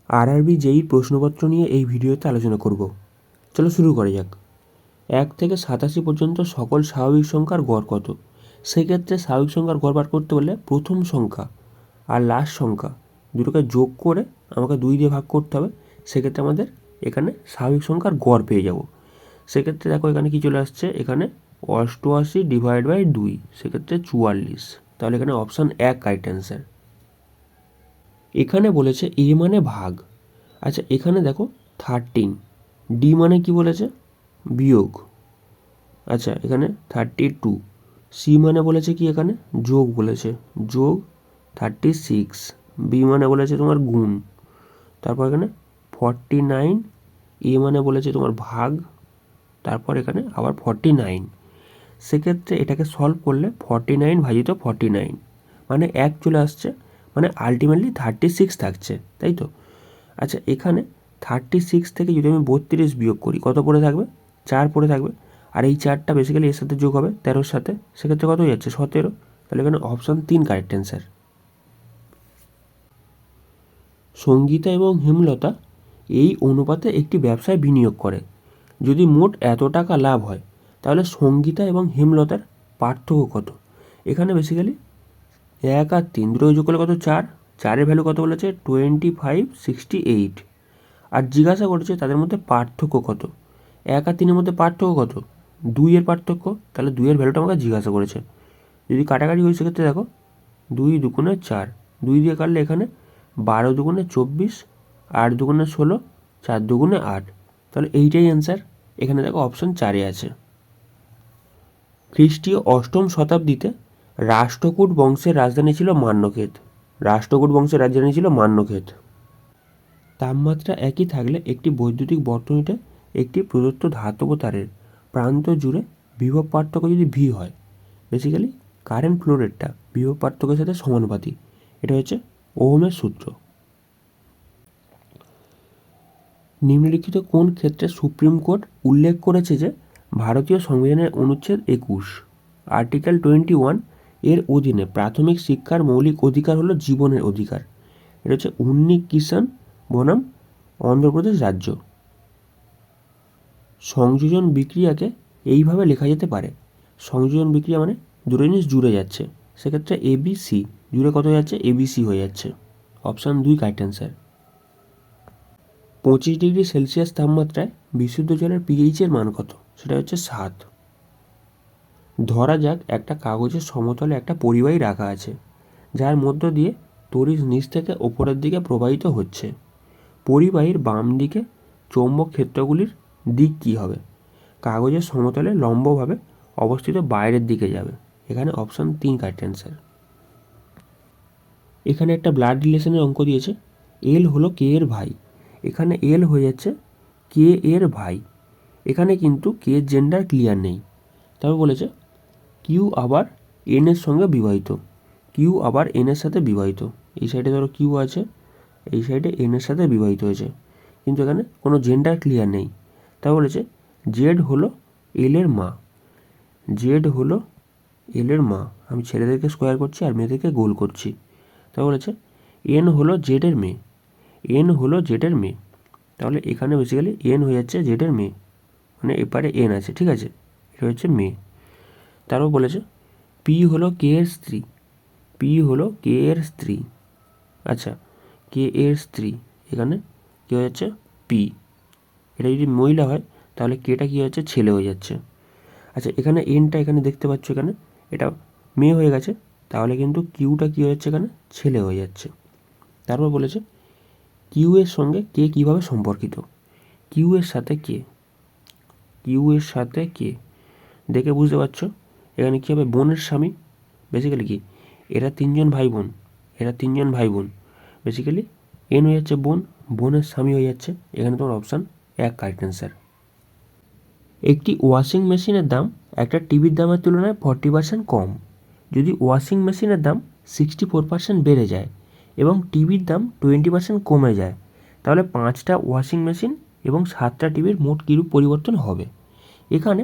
RRB যেই প্রশ্নপত্র নিয়ে এই ভিডিওতে আলোচনা করব। চলো শুরু করা যাক। 1 থেকে 87 পর্যন্ত সকল স্বাভাবিক সংখ্যার গড় কত? সেক্ষেত্রে স্বাভাবিক সংখ্যার গড় বার করতে হলে প্রথম সংখ্যা আর লাস্ট সংখ্যা দুটোকে যোগ করে আমাকে 2 দিয়ে ভাগ করতে হবে। সেক্ষেত্রে আমাদের এখানে স্বাভাবিক সংখ্যার গড় পেয়ে যাব। সেক্ষেত্রে দেখো এখানে কি চলে আসছে, এখানে 88 ডিভাইড বাই 2, সেক্ষেত্রে 44। তাহলে এখানে অপশান 1 কারেক্ট অ্যান্সার। এখানে বলেছে এ মানে ভাগ। আচ্ছা এখানে দেখো 13, ডি মানে কি বলেছে, বিয়োগ। আচ্ছা এখানে 32, সি মানে বলেছে কি, এখানে যোগ বলেছে, যোগ 36, বি মানে বলেছে তোমার গুণ। তারপর এখানে 49, এ মানে বলেছে তোমার ভাগ, তারপর এখানে আবার 49। সেক্ষেত্রে এটাকে সলভ করলে 49 ভাজিত 49 মানে 1 চলে আসছে, মানে আলটিমেটলি 36 থাকছে, তাই তো। আচ্ছা এখানে 36 থেকে যদি আমি 32 বিয়োগ করি কত পড়ে থাকবে, 4 পড়ে থাকবে। আর এই 4টা বেসিক্যালি এর সাথে যোগ হবে 13-র সাথে, সেক্ষেত্রে কত হয়ে যাচ্ছে, 17। তাহলে এখানে অপশান 3 কারেক্ট অ্যান্সার। সঙ্গীতা এবং হেমলতা এই অনুপাতে একটি ব্যবসায় বিনিয়োগ করে। যদি মোট এত টাকা লাভ হয় তাহলে সঙ্গীতা এবং হেমলতার পার্থক্য কত? এখানে বেসিক্যালি 1 আর 3 দুটো যোগ করলে কত, 4। 4-এর ভ্যালু কত বলেছে, 2568। আর জিজ্ঞাসা করেছে তাদের মধ্যে পার্থক্য কত। 1 আর 3-এর মধ্যে পার্থক্য কত, 2-এর পার্থক্য। তাহলে 2-এর ভ্যালুটা আমাকে জিজ্ঞাসা করেছে। যদি কাটাকাটি হয় সেক্ষেত্রে দেখো 2 দুগুণে 4, 2 দিয়ে কাটলে এখানে 12 দুগুণে 24, 8 দুগুণে 16, 4 দুগুণে 8। তাহলে এইটাই অ্যান্সার। এখানে দেখো অপশন 4-এ আছে। খ্রিস্টীয় 8ম শতাব্দীতে রাষ্ট্রকূট বংশের রাজধানী ছিল মান্যখেদ। রাষ্ট্রকূট বংশের রাজধানী ছিল মান্যখেদ। তাপমাত্রা একই থাকলে একটি বৈদ্যুতিক বর্তনীতে একটি প্রদত্ত ধাতব তারের প্রান্ত জুড়ে বিভব পার্থক্য যদি ভি হয়, বেসিক্যালি কারেন্ট ফ্লো রেটটা বিভব পার্থক্যের সাথে সমানুপাতি। এটা হচ্ছে ওহমের সূত্র। নিম্নলিখিত কোন ক্ষেত্রে সুপ্রিম কোর্ট উল্লেখ করেছে যে ভারতীয় সংবিধানের অনুচ্ছেদ 21 আর্টিকেল 21 এর অধীনে প্রাথমিক শিক্ষার মৌলিক অধিকার হলো জীবনের অধিকার? এটা হচ্ছে উন্নি কিষাণ বনাম অন্ধ্রপ্রদেশ রাজ্য। সংযোজন বিক্রিয়াকে এইভাবে লেখা যেতে পারে, সংযোজন বিক্রিয়া মানে দুটো জিনিস জুড়ে যাচ্ছে, সেক্ষেত্রে এবিসি জুড়ে কত হয়ে যাচ্ছে, এবিসি হয়ে যাচ্ছে। Option 2 correct answer. 25 degree Celsius তাপমাত্রায় বিশুদ্ধ জলের পিএইচের মান কত? সেটা হচ্ছে 7। ধরা যাক একটা কাগজের সমতলে একটা পরিবাহী রাখা আছে, যার মধ্য দিয়ে তড়িৎ নিচ থেকে ওপরের দিকে প্রবাহিত হচ্ছে। পরিবাহীর বাম দিকে চৌম্বক ক্ষেত্রগুলির দিক কী হবে? কাগজের সমতলে লম্বভাবে অবস্থিত বাইরের দিকে যাবে। এখানে অপশান 3 কারেক্ট অ্যান্সার। এখানে একটা ব্লাড রিলেশনের অঙ্ক দিয়েছে। এল হলো কে এর ভাই, এখানে এল হয়ে যাচ্ছে কে এর ভাই। এখানে কিন্তু কে এর জেন্ডার ক্লিয়ার নেই। তবে বলেছে কিউ আবার এন এর সঙ্গে বিবাহিত, কিউ আবার এন এর সাথে বিবাহিত। এই সাইডে ধরো কিউ আছে, এই সাইডে এন এর সাথে বিবাহিত হয়েছে, কিন্তু এখানে কোনো জেন্ডার ক্লিয়ার নেই। তবে বলেছে জেড হলো এল এর মা, জেড হলো এল এর মা। আমি ছেলেদেরকে স্কোয়ার করছি আর মেয়েদেরকে গোল করছি। তবে বলেছে এন হলো জেড এর মেয়ে, এন হলো জেড এর মেয়ে। তাহলে এখানে বেসিক্যালি এন হয়ে যাচ্ছে জেড এর মেয়ে, মানে এপারে এন আছে, ঠিক আছে, এটা হচ্ছে মেয়ে। তারপর বলেছে পি হলো কে এর স্ত্রী, পি হলো কে এর স্ত্রী। আচ্ছা কে এর স্ত্রী, এখানে কী হয়ে যাচ্ছে, পি। এটা যদি মহিলা হয় তাহলে কেটা কী হচ্ছে, ছেলে হয়ে যাচ্ছে। আচ্ছা এখানে এনটা এখানে দেখতে পাচ্ছ, এখানে এটা মেয়ে হয়ে গেছে, তাহলে কিন্তু কিউটা কী হয়ে যাচ্ছে, এখানে ছেলে হয়ে যাচ্ছে। তারপর বলেছে কিউ এর সঙ্গে কে কীভাবে সম্পর্কিত? কিউ এর সাথে কে, কিউ এর সাথে কে দেখে বুঝতে পারছো এখানে কী হবে, বোনের স্বামী। বেসিক্যালি কি এরা 3জন ভাই বোন, এরা 3জন ভাই বোন, বেসিক্যালি এন হয়ে যাচ্ছে বোন, বোনের স্বামী হয়ে যাচ্ছে। এখানে তোমার অপশান 1 কারেক্ট অ্যান্সার। একটি ওয়াশিং মেশিনের দাম একটা টিভির দামের তুলনায় 40% কম। যদি ওয়াশিং মেশিনের দাম 64% বেড়ে যায় এবং টিভির দাম 20% কমে যায়, তাহলে 5টা ওয়াশিং মেশিন এবং 7টা টিভির মোট কিরূপ পরিবর্তন হবে? এখানে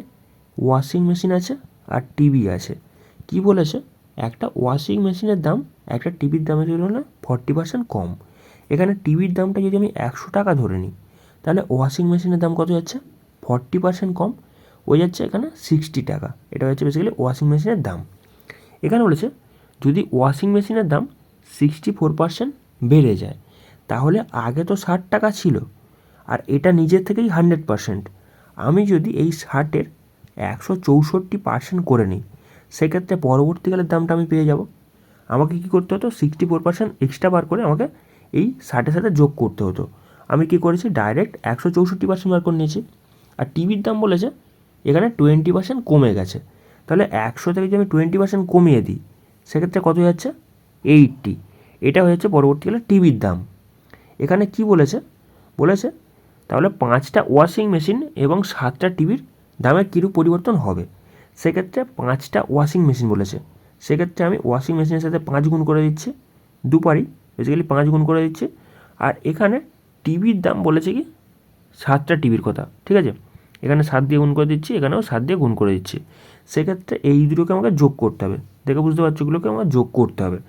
ওয়াশিং মেশিন আছে আর টিভি আছে। কি বলেছে, একটা ওয়াশিং মেশিনের দাম একটা টিভির দামের তুলনায় 40% কম। এখানে টিভির দামটা যদি আমি 100 টাকা ধরে নিই, তাহলে ওয়াশিং মেশিনের দাম কত যাচ্ছে? 40% কম হয়ে যাচ্ছে এখানে 60 টাকা। এটা হচ্ছে বেসিক্যালি ওয়াশিং মেশিনের দাম। এখানে বলেছে যদি ওয়াশিং মেশিনের দাম 64% বেড়ে যায়, তাহলে আগে তো 60 টাকা ছিল, আর এটা নিজের থেকেই 100%। আমি যদি এই 60-এর 164% করে নিই, সেক্ষেত্রে পরবর্তীকালের দামটা আমি পেয়ে যাব। আমাকে কী করতে হতো? 64% এক্সট্রা বার করে আমাকে এই 60-এর সাথে যোগ করতে হতো। আমি কী করেছি? ডাইরেক্ট 164% বার করে নিয়েছি। আর টিভির দাম বলেছে এখানে 20% কমে গেছে, তাহলে 100 থেকে যদি আমি 20% কমিয়ে দিই, সেক্ষেত্রে কত যাচ্ছে? 80। এটা হয়ে যাচ্ছে পরবর্তীকালে টিভির দাম। এখানে কি বলেছে? বলেছে তাহলে 5টা ওয়াশিং মেশিন এবং 7টা টিভির দামে কীরূপ পরিবর্তন হবে। সেক্ষেত্রে 5টা ওয়াশিং মেশিন বলেছে, সেক্ষেত্রে আমি ওয়াশিং মেশিনের সাথে 5 গুণ করে দিচ্ছি, দুপারি বেসিক্যালি 5 গুণ করে দিচ্ছি। আর এখানে টিভির দাম বলেছে কি 7টা টিভির কথা, ঠিক আছে? এখানে 7 দিয়ে গুণ করে দিচ্ছি, এখানেও 7 দিয়ে গুণ করে দিচ্ছি। সেক্ষেত্রে এই দুটোকে আমাকে যোগ করতে হবে। দেখে বুঝতে পারছো, এগুলোকে আমাকে যোগ করতে হবে।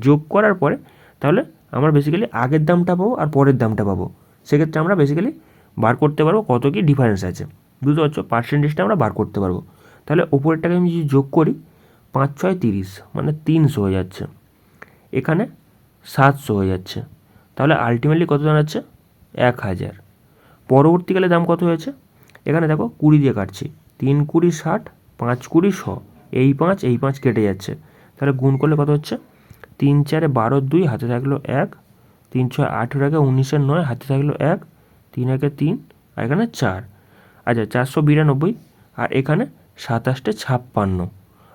যোগ করার পরে তাহলে আমরা বেসিক্যালি আগের দামটা পাবো আর পরের দামটা পাবো। সেক্ষেত্রে আমরা বেসিক্যালি বার করতে পারবো কত কী ডিফারেন্স আছে। বুঝতে পারছো? পার্সেন্টেজটা আমরা বার করতে পারবো। তাহলে ওপরেরটাকে আমি যদি যোগ করি, 5 6 30, মানে 300 হয়ে যাচ্ছে। এখানে 700 হয়ে যাচ্ছে। তাহলে আলটিমেটলি কত দাঁড়াচ্ছে? 1000। পরবর্তীকালে দাম কত হয়েছে? এখানে দেখো 20 দিয়ে কাটছি, 3 20 60, 5 20 100, এই 5 কেটে যাচ্ছে। তাহলে গুণ করলে কত হচ্ছে? 3 4 12 2, হাতে থাকলো 1, 3 6 18 19 9, হাতে থাকলো 1, 3 1 3, আর এখানে 4। আচ্ছা 492, আর এখানে 27 56,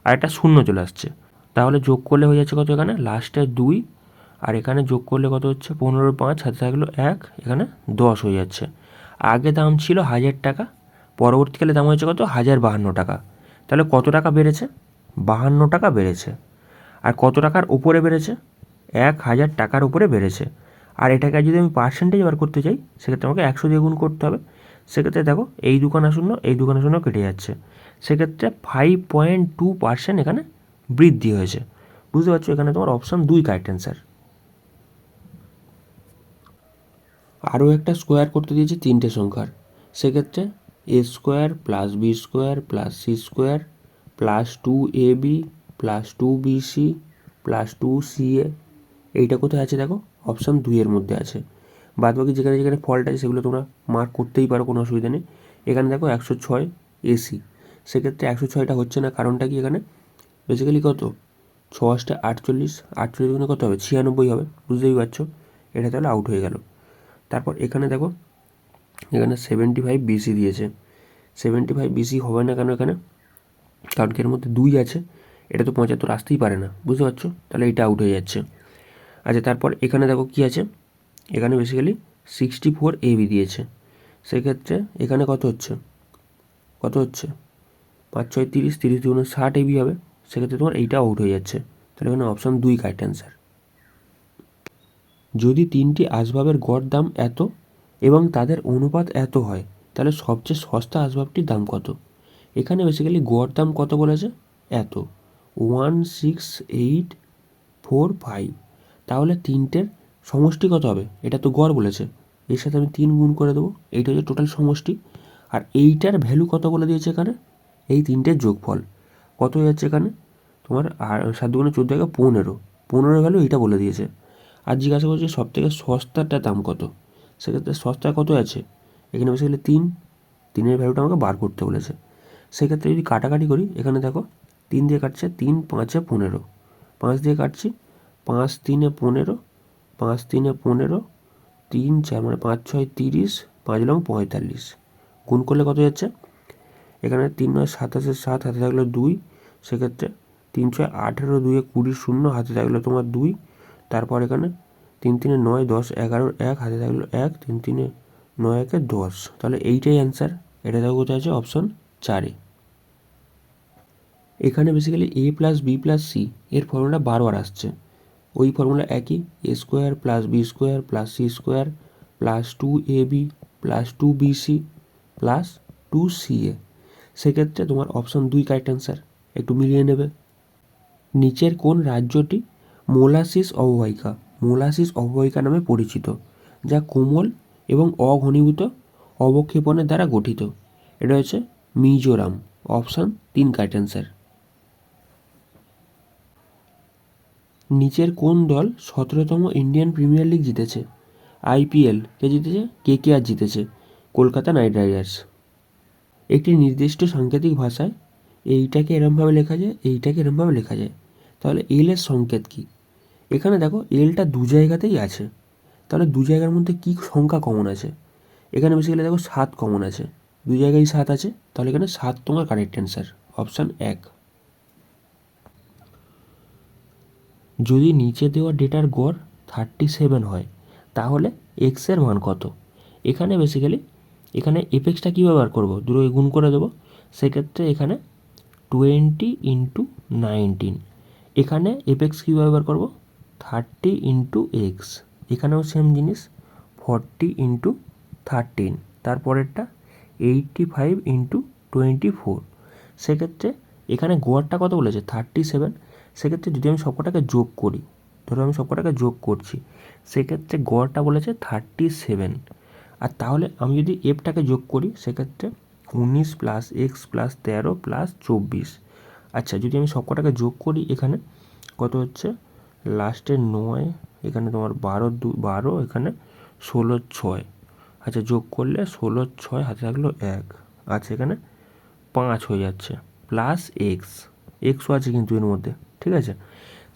আর একটা শূন্য চলে আসছে। তাহলে যোগ করলে হয়ে যাচ্ছে কত? এখানে লাস্টে 2, আর এখানে যোগ করলে কত হচ্ছে? 15 5, হাতে থাকলো 1, এখানে 10 হয়ে যাচ্ছে। আগে দাম ছিল 1000 টাকা, পরবর্তীকালে দাম হয়েছে কত? 1052 টাকা। তাহলে কত টাকা বেড়েছে? 52 টাকা বেড়েছে। আর কত টাকার উপরে বেড়েছে? 1000 টাকার উপরে বেড়েছে। আর এটাকে যদি আমি পার্সেন্টেজ বার করতে চাই, সেক্ষেত্রে আমাকে 100 দিয়ে গুণ করতে হবে। সেক্ষেত্রে দেখো এই দুখানা শূন্য, এই দুখানা শূন্য কেটে যাচ্ছে। সেক্ষেত্রে 5.2% এখানে বৃদ্ধি হয়েছে। বুঝতে পারছো? এখানে তোমার অপশান 2 কারেক্ট অ্যান্সার। আরও একটা স্কোয়ার করতে দিয়েছি 3টে সংখ্যার। সেক্ষেত্রে A square plus B square plus C square plus 2ab plus 2bc plus 2ca, এইটা কোথায় আছে? দেখো অপশান 2-এর মধ্যে আছে। বাদ বাকি যেখানে যেখানে ফল্ট আছে সেগুলো তোমরা মার্ক করতেই পারো, কোনো অসুবিধা নেই। এখানে দেখো 106 এসি, সেক্ষেত্রে 106টা হচ্ছে না, কারণটা কি? এখানে বেসিক্যালি কত? 6 8 48, 48 গুণে কত হবে? 96 হবে। বুঝতেই পারছো, এটা তাহলে আউট হয়ে গেল। তারপর এখানে দেখো, এখানে 75 বিসি দিয়েছে। 75 বিসি হবে না কেন এখানে? কারণ কি এর মধ্যে 2 আছে, এটা তো 75 আসতেই পারে না। বুঝতে পারছো? তাহলে এটা আউট হয়ে যাচ্ছে। আচ্ছা তারপর এখানে দেখো কি আছে, এখানে বেসিক্যালি 64 এবি দিয়েছে। সেক্ষেত্রে এখানে কত হচ্ছে? কত হচ্ছে? 5 6 30, 30 দুগুণে 60 এবি হবে। সেক্ষেত্রে তোমার এইটা আউট হয়ে যাচ্ছে। তাহলে এখানে অপশান 2 কারেক্ট অ্যান্সার। যদি 3টি আসবাবের গড় দাম এত এবং তাদের অনুপাত এত হয়, তাহলে সবচেয়ে সস্তা আসবাবটির দাম কত? এখানে বেসিক্যালি গড় দাম কত বলেছে? এত, 16845। তাহলে 3টের সমষ্টি কত হবে? এটা তো গড় বলেছে, এর সাথে আমি 3 গুণ করে দেবো, এইটা হচ্ছে টোটাল সমষ্টি। আর এইটার ভ্যালু কত বলে দিয়েছে এখানে? এই 3টের যোগফল কত হয়ে যাচ্ছে এখানে তোমার? আর 7 দুগুণে 14, 15, 15 ভ্যালু এইটা বলে দিয়েছে। আর জিজ্ঞাসা করছে সব থেকে সস্তাটার দাম কত। সেক্ষেত্রে সস্তা কত আছে? এখানে বেসিক্যালি 3, 3-এর ভ্যালুটা আমাকে বার করতে বলেছে। সেক্ষেত্রে যদি কাটাকাটি করি, এখানে দেখো 3 দিয়ে কাটছে, 3 5 15, 5 দিয়ে কাটছি, 5 3 15, 5 3 15, 3 4 মানে 5 6 30, 5 লং 45। গুণ করলে কত যাচ্ছে? এখানে 3 9 27, 7, হাতে থাকলো 2। সেক্ষেত্রে 3 6 18, 2 20 0, হাতে থাকলো তোমার 2। তারপর এখানে 3 3 9 10 11, 1, হাতে থাকলো 1, 3 3 9 1 10। তাহলে এইটাই অ্যান্সার। এটা দেখো কোথায় আছে? অপশান 4-এ। এখানে basically A plus B plus C এর ফর্মুলা বারবার আসছে। ওই ফর্মুলা একই, A square plus B square plus C square plus 2ab plus 2bc plus 2ca। সেক্ষেত্রে তোমার অপশান 2 কারেক্ট অ্যান্সার। একটু মিলিয়ে নেবে। নিচের কোন রাজ্যটি মোলাসিস অববাহিকা মোলাসিস অববাহিকা নামে পরিচিত, যা কোমল এবং অঘনীভূত অবক্ষেপণের দ্বারা গঠিত। এটা হচ্ছে মিজোরাম। Option 3 correct answer. নিচের কোন দল 17তম ইন্ডিয়ান প্রিমিয়ার লিগ জিতেছে? আইপিএল কে জিতেছে? কেকেআর জিতেছে। Kolkata night Riders. একটি নির্দিষ্ট সাংকেতিক ভাষায় এইটাকে এরমভাবে লেখা যায়, এইটাকে এরমভাবে লেখা যায়। তাহলে এল এর সংকেত কী? এখানে দেখো এলটা দু জায়গাতেই আছে, তাহলে দু জায়গার মধ্যে কী সংখ্যা কমন আছে? এখানে বেসিক্যালি দেখো 7 কমন আছে, দু জায়গায় 7 আছে, তাহলে এখানে 7 তোমার কারেক্ট অ্যান্সার। অপশান 1। যদি নিচে দেওয়া ডেটার গড় 37 হয় তাহলে এক্সের মান কত? এখানে বেসিক্যালি এখানে এপেক্সটা কী ব্যবহার করবো? দুটো গুণ করে দেবো। সেক্ষেত্রে এখানে 20 × 19। এখানে এপেক্স কী ব্যবহার করবো? 30 × x। এখানেও সেম জিনিস 40 × 13। তারপরেরটা 85 × 24। সেক্ষেত্রে এখানে গড়টা কত বলেছে? 37। সেক্ষেত্রে যদি আমি সবকটাকে যোগ করি, ধরো আমি সবকটাকে যোগ করছি, সেক্ষেত্রে গড়টা বলেছে 37। আর তাহলে আমি যদি এফটাকে যোগ করি সেক্ষেত্রে 19 + x + 13 + 24। আচ্ছা, যদি আমি সবকটাকে যোগ করি এখানে কত হচ্ছে? লাস্টে 9, এখানে তোমার 12, এখানে 16 6। আচ্ছা, যোগ করলে 16 6 হাতে থাকলো 1। আচ্ছা, এখানে 5 হয়ে যাচ্ছে প্লাস এক্সও আছে কিন্তু এর মধ্যে, ঠিক আছে?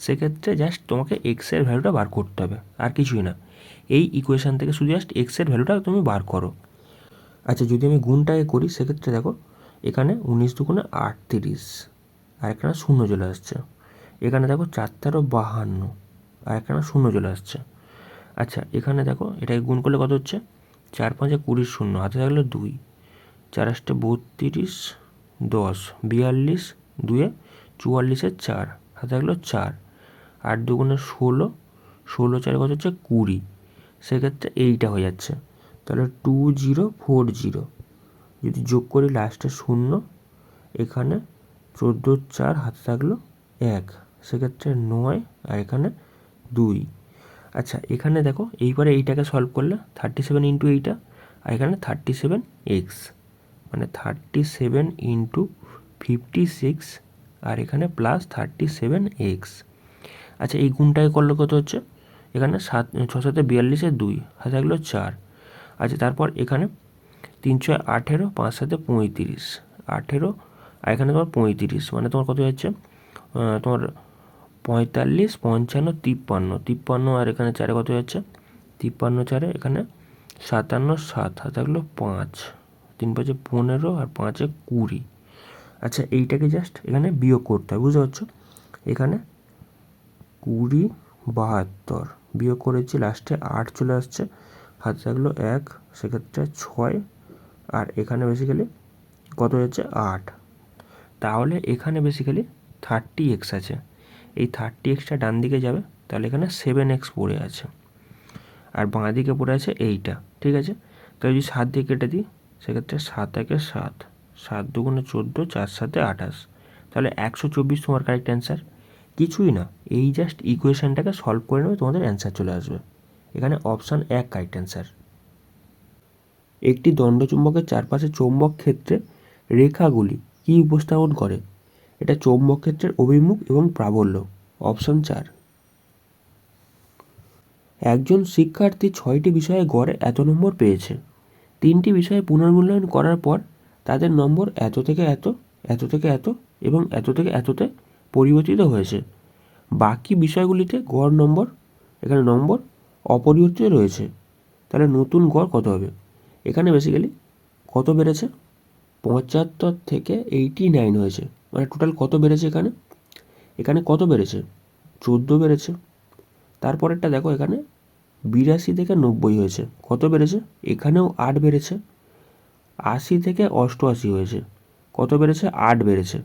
সেক্ষেত্রে জাস্ট তোমাকে এক্সের ভ্যালুটা বার করতে হবে, আর কিছুই না। এই ইকুয়েশান থেকে শুধু জাস্ট এক্সের ভ্যালুটা তুমি বার করো। আচ্ছা, যদি আমি গুণটাকে করি সেক্ষেত্রে দেখো এখানে 19 দুগুণে 38, আর এখানে 0 চলে আসছে। এখানে দেখো 4 13 52, আর এখানে 0 চলে আসছে। আচ্ছা, এখানে দেখো এটাকে গুণ করলে কত হচ্ছে? 4 5 20, 0 হাতে থাকলো 2, 4 8 32, 10 42, 2 44, 4 হাতে থাকলো 4, 8 দুগুণে 16, 16 4 কত হচ্ছে? 20। সেক্ষেত্রে এইটা হয়ে যাচ্ছে, তাহলে 2040। যদি যোগ করি লাস্টে 0, এখানে 14 4 হাতে থাকলো 1, সেক্ষেত্রে 9, আর এখানে 2। আচ্ছা, এখানে দেখো এইবারে এইটাকে সলভ করলে 37 × এইটা, আর এখানে 37x, মানে 37 × 56, আর এখানে প্লাস 37x। আচ্ছা, এই গুণটাকে করলে কত হচ্ছে? এখানে 7 6 7 42, 2 হাতে থাকলো 4। আচ্ছা, তারপর এখানে 3 6 18, 5 7 35, 18, আর এখানে তোমার 35, মানে তোমার কত যাচ্ছে? তোমার 45 55 53, আর এখানে 4 কত যাচ্ছে? 53 4, এখানে 57 7 হাতে থাকলো 5, 3 5 15, আর 5 20। আচ্ছা, এইটাকে জাস্ট এখানে বিয়োগ করতে হবে, বুঝতে পারছো? এখানে 20 72 বিয়োগ করেছি, লাস্টে 8 চলে আসছে, হাতে থাকলো 1, সেক্ষেত্রে 6, আর এখানে বেসিক্যালি কত হচ্ছে? 8। তাহলে এখানে বেসিক্যালি 30x আছে, এই 30xটা ডান দিকে যাবে, তাহলে এখানে 7x পড়ে আছে, আর বাঁ দিকে পড়ে আছে এইটা, ঠিক আছে? তাহলে যদি 7 দিয়ে কেটে দিই সেক্ষেত্রে 7 1 7, 7 2 14, 4 7 28, তাহলে 124 তোমার কারেক্ট অ্যান্সার। কিছুই না, এই জাস্ট ইকুয়েশানটাকে সলভ করে নেবে, তোমাদের অ্যান্সার চলে আসবে। এখানে অপশান 1 কারেক্ট অ্যান্সার। একটি দণ্ডচুম্বকের চারপাশে চৌম্বক ক্ষেত্রে রেখাগুলি কী উপস্থাপন করে? এটা চৌম্বক ক্ষেত্রের অভিমুখ এবং প্রাবল্য। অপশান 4। একজন শিক্ষার্থী 6টি বিষয়ে গড়ে এত নম্বর পেয়েছে। 3টি বিষয়ে পুনর্মূল্যায়ন করার পর তাদের নম্বর এত থেকে এত, এত থেকে এত এবং এত থেকে এততে পরিবর্তিত হয়েছে। বাকি বিষয়গুলিতে গড় নম্বর, এখানে নম্বর অপরিবর্তিত রয়েছে, তাহলে নতুন গড় কত হবে? এখানে বেসিক্যালি কত বেড়েছে? 75 থেকে 89 হয়েছে, মানে টোটাল কত বেড়েছে? এখানে এখানে কত বেড়েছে? 14 বেড়েছে। তারপরেরটা দেখো, এখানে 82 থেকে 90 হয়েছে, কত বেড়েছে? এখানেও 8 বেড়েছে। 80 থেকে 88 হয়েছে, কত বেড়েছে? 8 বেড়েছে।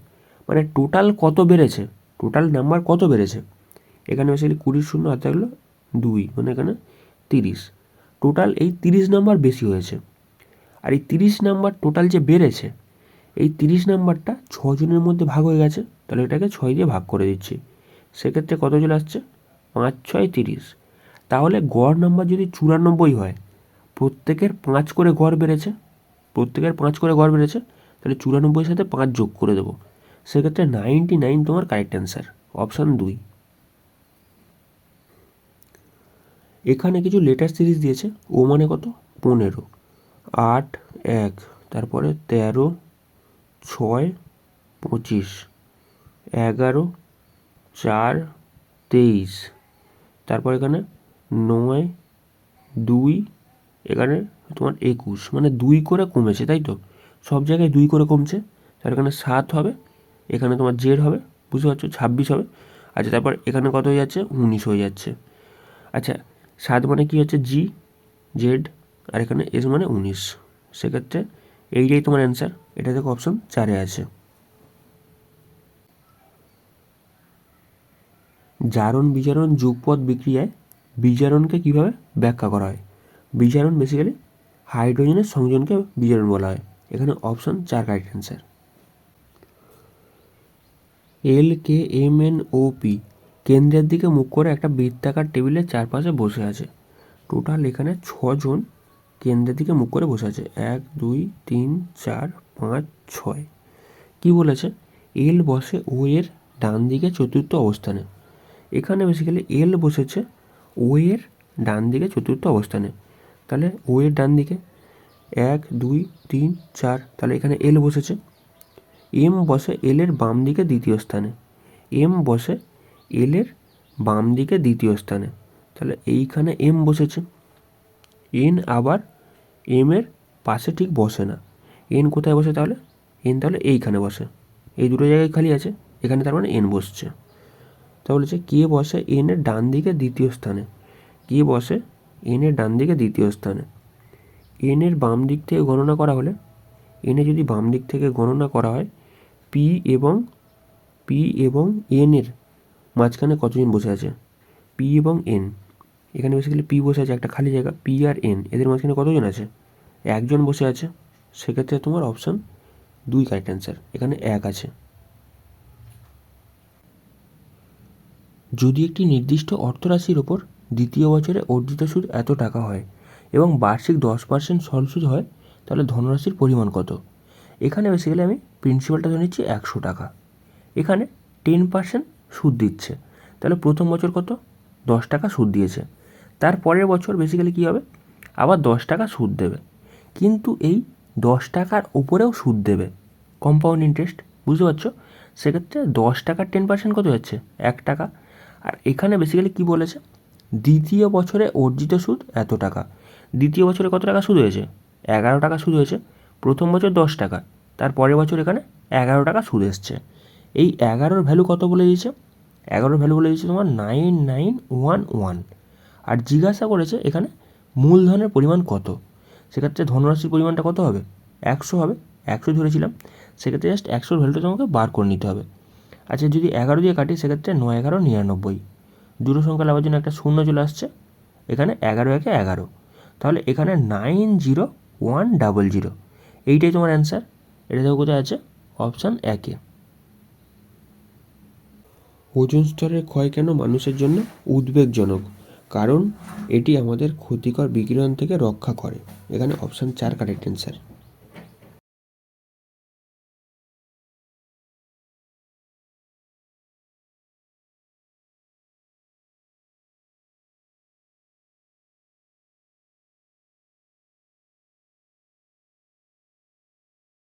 মানে টোটাল কত বেড়েছে? টোটাল নাম্বার কত বেড়েছে? এখানে বেসিক্যালি 20 0 হাতে থাকলো 2, মানে এখানে 30। টোটাল এই 30 নাম্বার বেশি হয়েছে। আর এই 30 নাম্বার টোটাল যে বেড়েছে, এই 30 নাম্বারটা 6 জনের মধ্যে ভাগ হয়ে গেছে, তাহলে এটাকে 6 দিয়ে ভাগ করে দিচ্ছি। সেক্ষেত্রে কত চলে আসছে? 5 6 30। তাহলে গড় নাম্বার যদি 94 হয়, প্রত্যেকের 5 করে গড় বেড়েছে, তাহলে 94 সাথে 5 যোগ করে দেবো, সেক্ষেত্রে 99 তোমার কারেক্ট অ্যান্সার, অপশান 2। এখানে কিছু লেটার সিরিজ দিয়েছে, ও মানে কত 15, 8 1, তারপরে 13 6 25, 11 4 23, তারপর এখানে 9 2, এখানে তোমার 21, মানে 2 করে কমেছে, তাই তো, সব জায়গায় 2 করে কমছে, তার এখানে 7 হবে, এখানে তোমার জেড হবে, বুঝতে পারছো, 26 হবে। আচ্ছা, তারপর এখানে কত হয়ে যাচ্ছে, 19 হয়ে যাচ্ছে। আচ্ছা, 7 মানে কি হচ্ছে জি জেড, আর এখানে এস মানে 19, সেক্ষেত্রে এইটাই তোমার অ্যান্সার, এটা দেখো অপশন 4-এ আছে। জারণ বিজারণ যুগপৎ বিক্রিয়ায় বিজারণকে কিভাবে ব্যাখ্যা করা হয়? বিজারণ বেসিক্যালি হাইড্রোজেনের সংযোজনকে বিজারণ বলা হয়, এখানে অপশন 4 কারেক্ট অ্যান্সার। LKMNOP কেন্দ্রের দিকে মুখ করে একটা বৃত্তাকার টেবিলের চারপাশে বসে আছে। টোটাল এখানে 6 জন কেন্দ্রের দিকে মুখ করে বসে আছে, 1 2 3 4 5 6। কি বলেছে? এল বসে ও এর ডান দিকে চতুর্থ অবস্থানে। এখানে বেসিক্যালি এল বসেছে ও এর ডান দিকে চতুর্থ অবস্থানে, তাহলে ও এর ডান দিকে 1 2 3 4, তাহলে এখানে এল বসেছে। এম বসে এল এর বাম দিকে দ্বিতীয় স্থানে, এম বসে এল এর বাম দিকে দ্বিতীয় স্থানে, তাহলে এইখানে এম বসেছে। এন আবার এম এর পাশে ঠিক বসে না, এন কোথায় বসে তাহলে? এন তাহলে এইখানে বসে, এই দুটো জায়গায় খালি আছে, এখানে তার মানে এন বসছে। তাহলে যে কে বসে এন এর ডান দিকে দ্বিতীয় স্থানে, কে বসে এন এর ডান দিকে দ্বিতীয় স্থানে। এন এর বাম দিক থেকে গণনা করা হলে, এনে যদি বাম দিক থেকে গণনা করা হয়, পি এবং এন এর মাঝখানে কতজন বসে আছে? পি এবং এন, এখানে বেসিক্যালি পি বসে আছে, একটা খালি জায়গা, পি আর এন এদের মাঝখানে কতজন আছে? একজন বসে আছে, সেক্ষেত্রে তোমার অপশান 2 কারেক্ট অ্যান্সার, এখানে 1 আছে। যদি একটি নির্দিষ্ট অর্থরাশির ওপর দ্বিতীয় বছরে অর্জিত সুদ এত টাকা হয় এবং বার্ষিক 10% সরল হয়, তাহলে ধনরাশির পরিমাণ কত? এখানে বেসিক্যালি আমি প্রিন্সিপালটা ধরে নিচ্ছি 100 টাকা, এখানে 10% সুদ দিচ্ছে, তাহলে প্রথম বছর কত? 10 টাকা সুদ দিয়েছে, তার পরের বছর বেসিক্যালি কী হবে? আবার 10 টাকা সুদ দেবে, কিন্তু এই 10 টাকার ওপরেও সুদ দেবে, কম্পাউন্ড ইন্টারেস্ট, বুঝতে পারছো? সেক্ষেত্রে 10 টাকার 10% কত যাচ্ছে? 1 টাকা। আর এখানে বেসিক্যালি কী বলেছে? দ্বিতীয় বছরে অর্জিত সুদ এত টাকা, দ্বিতীয় বছরে কত টাকা সুদ হয়েছে? 11 টাকা সুদ হয়েছে, প্রথম বছর 10 টাকা, তার পরের বছর এখানে 11 টাকা সুদ এসছে। এই 11-র ভ্যালু কত বলে দিয়েছে? 11-র ভ্যালু বলে দিয়েছে তোমার 9911, আর জিজ্ঞাসা করেছে এখানে মূলধনের পরিমাণ কত, সেক্ষেত্রে ধনরাশির পরিমাণটা কত হবে? 100 হবে, 100 ধরেছিলাম, সেক্ষেত্রে জাস্ট 100-র ভ্যালুটা তোমাকে বার করে নিতে হবে। আচ্ছা, যদি 11 দিয়ে কাটি, সেক্ষেত্রে 9 11 99, দুটো সংখ্যা লাভার জন্য একটা শূন্য চলে আসছে, এখানে 11 একে 11, তাহলে এখানে 90100, এইটাই তোমার অ্যান্সার, এটা দেখো কোথায় আছে? অপশান 1-এ। ওজোন স্তরের ক্ষয় কেন মানুষের জন্য উদ্বেগজনক? কারণ এটি আমাদের ক্ষতিকর বিকিরণ থেকে রক্ষা করে, এখানে অপশান 4 কারেক্ট অ্যান্সার।